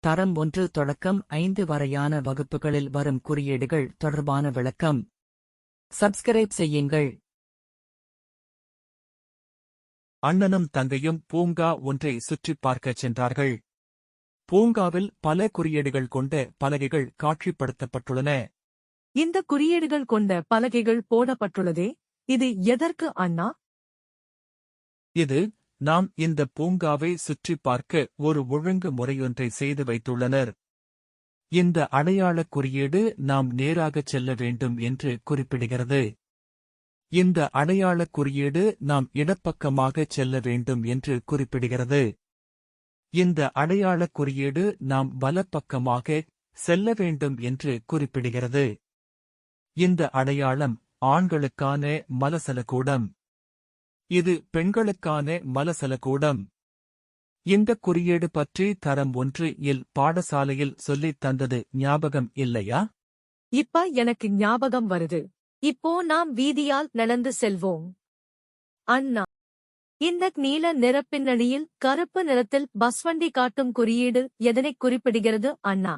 தரம் 1 தொடக்கம் 5 வரையான வகுப்புகளில் வரும் குறியீடுகள் தொடர்பான விளக்கம். சப்ஸ்கிரைப் செய்யுங்கள். அண்ணனும் தங்கையும் பூங்கா ஒன்றை சுற்றிப் பார்க்கச் சென்றார்கள். பூங்காவில் பல குறியீடுகள் கொண்ட பலகைகள் காட்சிப்படுத்தப்பட்டுள்ளன. இந்த குறியீடுகள் கொண்ட பலகைகள் போடப்பட்டுள்ளதே, இது எதற்கு அண்ணா? இது நாம் இந்த பூங்காவை சுற்றிப் பார்க்க ஒரு ஒழுங்கு முறையொன்றை செய்து வைத்துள்ளனர். இந்த அடையாளக் குறியீடு நாம் நேராகச் செல்ல வேண்டும் என்று குறிப்பிடுகிறது. இந்த அடையாளக் குறியீடு நாம் இடப்பக்கமாகச் செல்ல வேண்டும் என்று குறிப்பிடுகிறது. இந்த அடையாளக் குறியீடு நாம் வலப்பக்கமாக செல்ல வேண்டும் என்று குறிப்பிடுகிறது. இந்த அடையாளம் ஆண்களுக்கான மலசலகூடம். இது பெண்களுக்கான மலசலகூடம். இந்த குறியீடு பற்றி தரம் 1 இல் பாடசாலையில் சொல்லித் தந்தது ஞாபகம் இல்லையா? இப்ப எனக்கு ஞாபகம் வருது. இப்போ நாம் வீதியால் நடந்து செல்வோம். அண்ணா, இந்த நீல நிற பின்னணியில் கருப்பு நிறத்தில் பஸ் வண்டி காட்டும் குறியீடு எதனைக் குறிப்பிடுகிறது அண்ணா?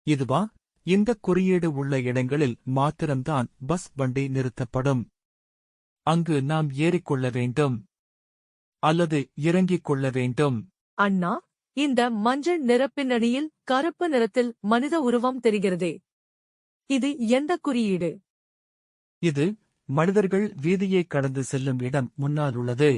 இதுவா? இந்த குறியீடு உள்ள இடங்களில் மாத்திரம்தான் பஸ் வண்டி நிறுத்தப்படும். அங்கு நாம் ஏறிக்கொள்ள வேண்டும் அல்லது இறங்கிக் கொள்ள வேண்டும். அண்ணா, இந்த மஞ்சள் நிற பின்னணியில் கருப்பு நிறத்தில் மனித உருவம் தெரிகிறதே, இது எந்த குறியீடு? இது மனிதர்கள் வீதியை கடந்து செல்லும் இடம் முன்னால் உள்ளது.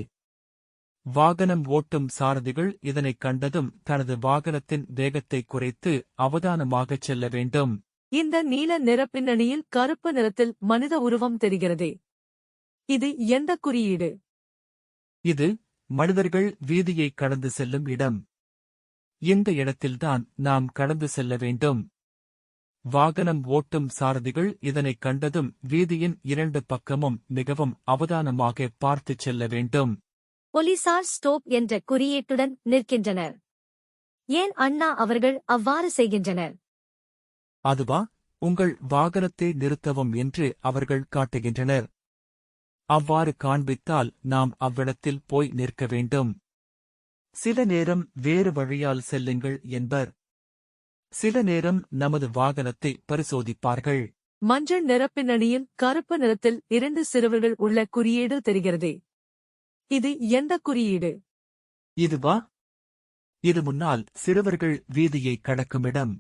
வாகனம் ஓட்டும் சாரதிகள் இதனைக் கண்டதும் தனது வாகனத்தின் வேகத்தை குறைத்து அவதானமாகச் செல்ல வேண்டும். இந்த நீல நிற பின்னணியில் கருப்பு நிறத்தில் மனித உருவம் தெரிகிறதே, இது எந்த குறியீடு? இது மனிதர்கள் வீதியை கடந்து செல்லும் இடம். இந்த இடத்தில்தான் நாம் கடந்து செல்ல வேண்டும். வாகனம் ஓட்டும் சாரதிகள் இதனைக் கண்டதும் வீதியின் 2 பக்கமும் மிகவும் அவதானமாக பார்த்துச் செல்ல வேண்டும். போலீசார் ஸ்டோப் என்ற குறியீட்டுடன் நிற்கின்றனர். ஏன் அண்ணா அவர்கள் அவ்வாறு செய்கின்றனர்? அதுவா? உங்கள் வாகனத்தை நிறுத்தவும் என்று அவர்கள் காட்டுகின்றனர். அவ்வாறு காண்பித்தால் நாம் அவ்விடத்தில் போய் நிற்க வேண்டும். சில நேரம் வேறு வழியால் செல்லுங்கள் என்பர். சில நேரம் நமது வாகனத்தை பரிசோதிப்பார்கள். மஞ்சள் நிற பின்னணியில் கருப்பு நிறத்தில் 2 சிறுவர்கள் உள்ள குறியீடு தெரிகிறதே, இது எந்த குறியீடு? இதுவா? இது முன்னால் சிறுவர்கள் வீதியை கடக்குமிடம்.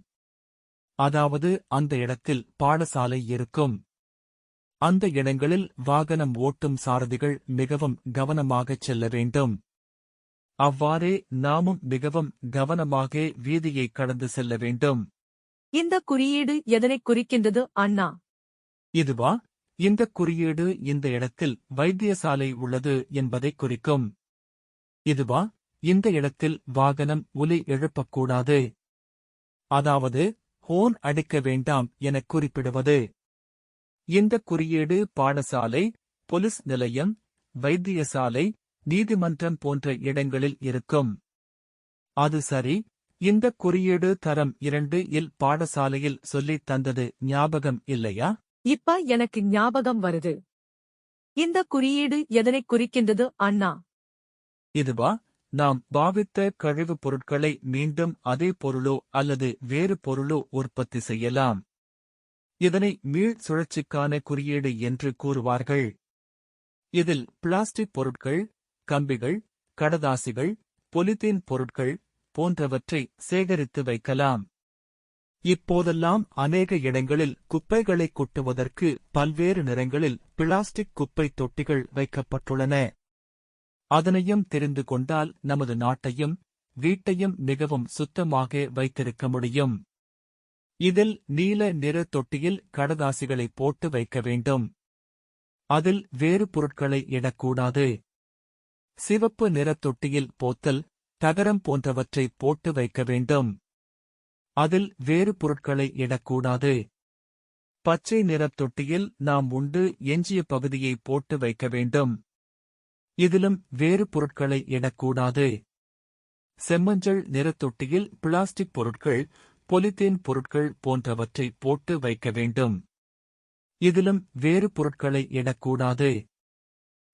அதாவது அந்த இடத்தில் பாடசாலை இருக்கும். அந்த இடங்களில் வாகனம் ஓட்டும் சாரதிகள் மிகவும் கவனமாகச் செல்ல வேண்டும். அவ்வாறே நாமும் மிகவும் கவனமாக வீதியை கடந்து செல்ல வேண்டும். இந்த குறியீடு எதனைக் குறிக்கின்றது அண்ணா? இதுவா? இந்த குறியீடு இந்த இடத்தில் வைத்தியசாலை உள்ளது என்பதைக் குறிக்கும். இதுவா? இந்த இடத்தில் வாகனம் ஒலி எழுப்பக்கூடாது. அதாவது ஹோன் அடிக்க வேண்டாம் எனக் குறிப்பிடுவது. இந்த குறியீடு பாடசாலை, போலீஸ் நிலையம், வைத்தியசாலை, நீதிமன்றம் போன்ற இடங்களில் இருக்கும். அது சரி. இந்த குறியீடு தரம் 2 இல் பாடசாலையில் சொல்லித் தந்தது ஞாபகம் இல்லையா? இப்ப எனக்கு ஞாபகம் வருது. இந்த குறியீடு எதனைக் குறிக்கின்றது அண்ணா? இதுவா? நாம் பாவித்த கழிவுப் பொருட்களை மீண்டும் அதே பொருளோ அல்லது வேறு பொருளோ உற்பத்தி செய்யலாம். இதனை மீள் சுழற்சிக்கான குறியீடு என்று கூறுவார்கள். இதில் பிளாஸ்டிக் பொருட்கள், கம்பிகள், கடதாசிகள், பொலித்தீன் பொருட்கள் போன்றவற்றை சேகரித்து வைக்கலாம். இப்போதெல்லாம் அநேக இடங்களில் குப்பைகளை கொட்டுவதற்கு பல்வேறு நிறங்களில் பிளாஸ்டிக் குப்பை தொட்டிகள் வைக்கப்பட்டுள்ளன. அதனையும் தெரிந்து கொண்டால் நமது நாட்டையும் வீட்டையும் மிகவும் சுத்தமாக வைத்திருக்க முடியும். இதில் நீல நிற தொட்டியில் கடதாசிகளை போட்டு வைக்க வேண்டும். அதில் வேறு பொருட்களை இடக்கூடாது. சிவப்பு நிற தொட்டியில் போத்தல், தகரம் போன்றவற்றை போட்டு வைக்க வேண்டும். அதில் வேறு பொருட்களை இடக்கூடாது. பச்சை நிறத் தொட்டியில் நாம் உண்டு எஞ்சிய பகுதியை போட்டு வைக்க வேண்டும். இதிலும் வேறு பொருட்களை இடக்கூடாது. செம்மஞ்சள் நிறத் தொட்டியில் பிளாஸ்டிக் பொருட்கள், பொலித்தீன் பொருட்கள் போன்றவற்றை போட்டு வைக்க வேண்டும். இதிலும் வேறு பொருட்களை இடக்கூடாது.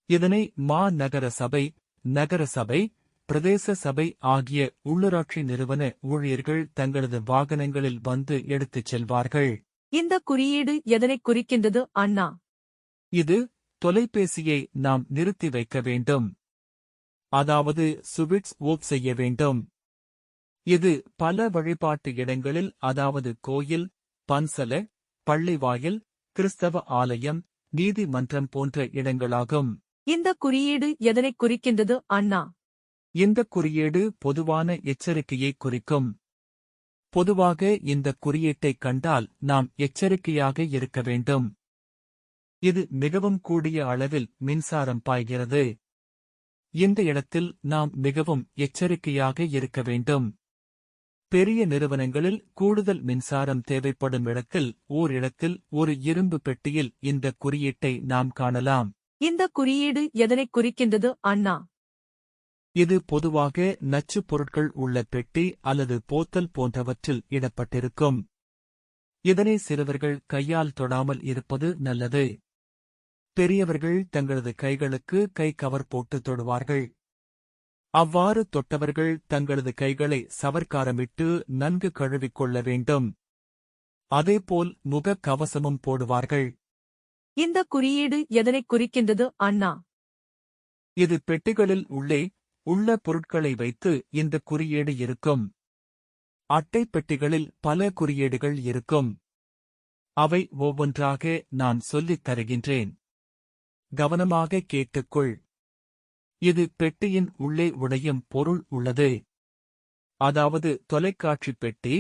இதனை மாநகர சபை, நகர சபை, பிரதேச சபை ஆகிய உள்ளூராட்சி நிறுவன ஊழியர்கள் தங்களது வாகனங்களில் வந்து எடுத்துச் செல்வார்கள். இந்த குறியீடு எதனைக் குறிக்கின்றது அண்ணா? இது தொலைபேசியை நாம் நிறுத்தி வைக்க வேண்டும். அதாவது சுவிட்ச் ஓப் செய்ய வேண்டும். இது பல வழிபாட்டு இடங்களில், அதாவது கோயில், பன்சல, பள்ளிவாயில், கிறிஸ்தவ ஆலயம், நீதிமன்றம் போன்ற இடங்களாகும். இந்த குறியீடு எதனைக் குறிக்கின்றது அண்ணா? இந்த குறியீடு பொதுவான எச்சரிக்கையை குறிக்கும். பொதுவாக இந்த குறியீட்டைக் கண்டால் நாம் எச்சரிக்கையாக இருக்க வேண்டும். இது மிகவும் கூடிய அளவில் மின்சாரம் பாய்கிறது. இந்த இடத்தில் நாம் மிகவும் எச்சரிக்கையாக இருக்க வேண்டும். பெரிய நிறுவனங்களில் கூடுதல் மின்சாரம் தேவைப்படும் இடத்தில் ஓரிடத்தில் ஒரு இரும்பு பெட்டியில் இந்த குறியீட்டை நாம் காணலாம். இந்த குறியீடு எதனைக் குறிக்கின்றது அண்ணா? இது பொதுவாக நச்சுப் பொருட்கள் உள்ள பெட்டி அல்லது போத்தல் போன்றவற்றில் இடப்பட்டிருக்கும். இதனை சிறுவர்கள் கையால் தொடாமல் இருப்பது நல்லது. பெரியவர்கள் தங்களது கைகளுக்கு கை கவர் போட்டு தொடுவார்கள். அவ்வாறு தொட்டவர்கள் தங்களது கைகளை சவர்க்காரமிட்டு நன்கு கழுவிக்கொள்ள வேண்டும். அதேபோல் முக கவசமும் போடுவார்கள். இந்த குறியீடு எதனைக் குறிக்கின்றது அண்ணா? இது பெட்டிகளில் உள்ள பொருட்களை வைத்து இந்த குறியீடு இருக்கும். அட்டை பெட்டிகளில் பல குறியீடுகள் இருக்கும். அவை ஒவ்வொன்றாக நான் சொல்லித் தருகின்றேன். கவனமாக கேட்டுக்கொள். இது பெட்டியின் உள்ளே உடையும் பொருள் உள்ளது. அதாவது தொலைக்காட்சி பெட்டி,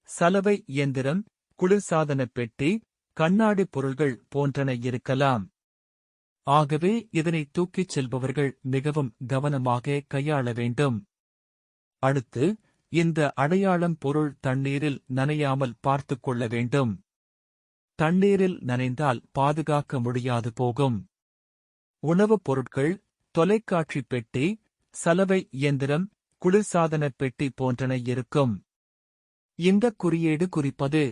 சலவை இயந்திரம், குளிர்சாதன பெட்டி, கண்ணாடி பொருள்கள் போன்றன இருக்கலாம். ஆகவே இதனை தூக்கிச் செல்பவர்கள் மிகவும் கவனமாக கையாள வேண்டும். அடுத்து, இந்த அடையாளம் பொருள் தண்ணீரில் நனையாமல் பார்த்துக் கொள்ள வேண்டும். தண்ணீரில் நனைந்தால் பாதுகாக்க முடியாது போகும். உணவுப் பொருட்கள், தொலைக்காட்சி பெட்டி, சலவை இயந்திரம், குளிர்சாதன பெட்டி போன்றன இருக்கும். இந்த குறியீடு குறிப்பது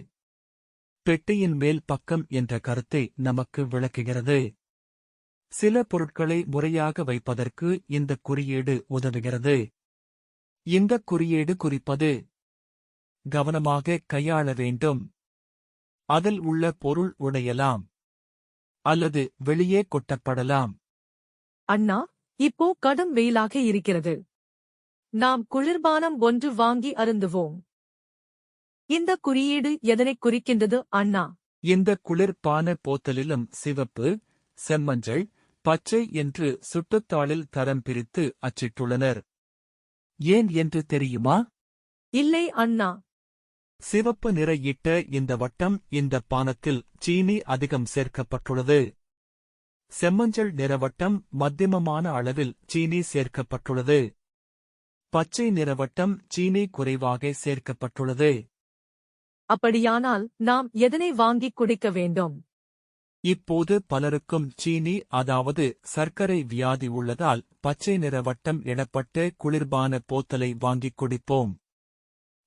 பெட்டியின் மேல் பக்கம் என்ற கருத்தை நமக்கு விளக்குகிறது. சில பொருட்களை முறையாக வைப்பதற்கு இந்த குறியீடு உதவுகிறது. இந்த குறியீடு குறிப்பது கவனமாக கையாள வேண்டும். அதில் உள்ள பொருள் உடையலாம் அல்லது வெளியே கொட்டப்படலாம். அண்ணா, இப்போ கடும் வெயிலாக இருக்கிறது. நாம் குளிர்பானம் ஒன்று வாங்கி அருந்துவோம். இந்த குறியீடு எதனைக் குறிக்கின்றது அண்ணா? இந்த குளிர்பான போத்தலிலும் சிவப்பு, செம்மஞ்சள், பச்சை என்று சுட்டுத்தாளில் தரம் பிரித்து அச்சிட்டுள்ளனர். ஏன் என்று தெரியுமா? இல்லை அண்ணா. சிவப்பு நிற இட்ட இந்த வட்டம் இந்த பானத்தில் சீனி அதிகம் சேர்க்கப்பட்டுள்ளது. செம்மஞ்சள் நிறவட்டம் மத்தியமமான அளவில் சீனி சேர்க்கப்பட்டுள்ளது. பச்சை நிறவட்டம் சீனி குறைவாக சேர்க்கப்பட்டுள்ளது. அப்படியானால் நாம் எதனை வாங்கிக் குடிக்க வேண்டும்? இப்போது பலருக்கும் சீனி, அதாவது சர்க்கரை வியாதி உள்ளதால் பச்சை நிறவட்டம் இடப்பட்ட குளிர்பான போத்தலை வாங்கிக் குடிப்போம்.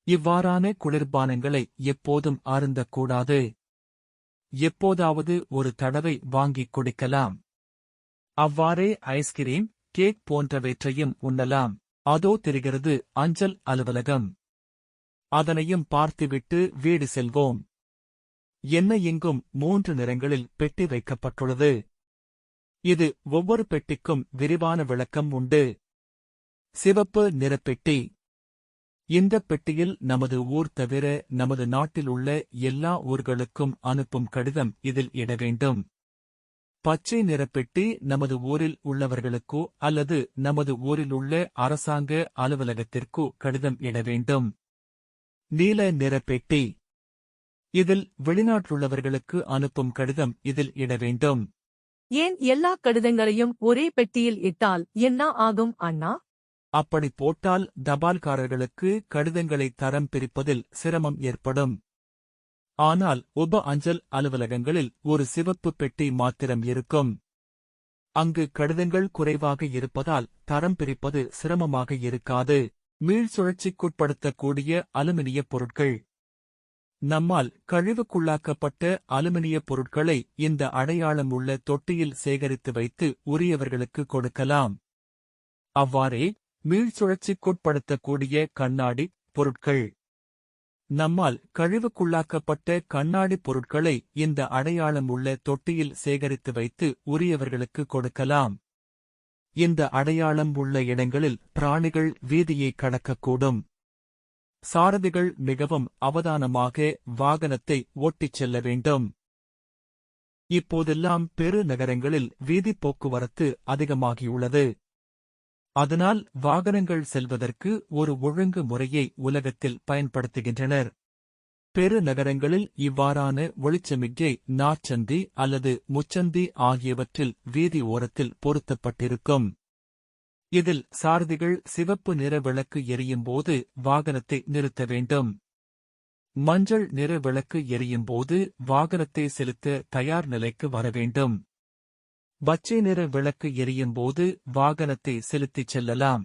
இவ்வாறான குளிர்பானங்களை எப்போதும் அருந்தக்கூடாது. எப்போதாவது ஒரு தடவை வாங்கிக் குடிக்கலாம். அவ்வாறே ஐஸ்கிரீம், கேக் போன்றவற்றையும் உண்ணலாம். அதோ தெரிகிறது அஞ்சல் அலுவலகம். அதனையும் பார்த்துவிட்டு வீடு செல்வோம். என்ன இங்கும் 3 நிறங்களில் பெட்டி வைக்கப்பட்டுள்ளது. இது ஒவ்வொரு பெட்டிக்கும் விரிவான விளக்கம் உண்டு. சிவப்பு நிறப்பெட்டி. இந்த பெட்டியில் நமது ஊர் தவிர நமது நாட்டில் உள்ள எல்லா ஊர்களுக்கும் அனுப்பும் கடிதம் இதில் இட வேண்டும். பச்சை நிறப்பெட்டி நமது ஊரில் உள்ளவர்களுக்கோ அல்லது நமது ஊரில் உள்ள அரசாங்க அலுவலகத்திற்கோ கடிதம் இட வேண்டும். நீல நிறப்பெட்டி. இதில் வெளிநாட்டுள்ளவர்களுக்கு அனுப்பும் கடிதம் இதில் இட வேண்டும். ஏன் எல்லா கடிதங்களையும் ஒரே பெட்டியில் இட்டால் என்ன ஆகும் அண்ணா? அப்படி போட்டால் தபால்காரர்களுக்கு கடிதங்களை தரம் பிரிப்பதில் சிரமம் ஏற்படும். ஆனால் உப அஞ்சல் அலுவலகங்களில் ஒரு சிவப்பு பெட்டி மாத்திரம் இருக்கும். அங்கு கடிதங்கள் குறைவாக இருப்பதால் தரம் பிரிப்பது சிரமமாக இருக்காது. மீள்சுழற்சிக்குட்படுத்தக்கூடிய அலுமினிய பொருட்கள். நம்மால் கழிவுக்குள்ளாக்கப்பட்ட அலுமினிய பொருட்களை இந்த அடையாளம் உள்ள தொட்டியில் சேகரித்து வைத்து உரியவர்களுக்கு கொடுக்கலாம். அவ்வாறே மீள்சுழற்சிக்குட்படுத்தக்கூடிய கண்ணாடி பொருட்கள். நம்மால் கழிவுக்குள்ளாக்கப்பட்ட கண்ணாடி பொருட்களை இந்த அடையாளம் உள்ள தொட்டியில் சேகரித்து வைத்து உரியவர்களுக்கு கொடுக்கலாம். இந்த அடையாளம் உள்ள இடங்களில் பிராணிகள் வீதியை கடக்கக்கூடும். சாரதிகள் மிகவும் அவதானமாக வாகனத்தை ஓட்டிச் செல்ல வேண்டும். இப்போதெல்லாம் பெரு நகரங்களில் வீதிப் போக்குவரத்து அதிகமாகியுள்ளது. அதனால் வாகனங்கள் செல்வதற்கு ஒரு ஒழுங்கு முறையை உலகத்தில் பயன்படுத்துகின்றனர். பெரு நகரங்களில் இவ்வாறான ஒளிச்சமிக்ஞை நாற்சந்தி அல்லது முச்சந்தி ஆகியவற்றில் வீதி ஓரத்தில் பொருத்தப்பட்டிருக்கும். இதில் சாரதிகள் சிவப்பு நிற விளக்கு எரியும்போது வாகனத்தை நிறுத்த வேண்டும். மஞ்சள் நிற விளக்கு எரியும்போது வாகனத்தை செலுத்த தயார் நிலைக்கு வர வேண்டும். பச்சை நிற விளக்கு எரியும்போது வாகனத்தை செலுத்திச் செல்லலாம்.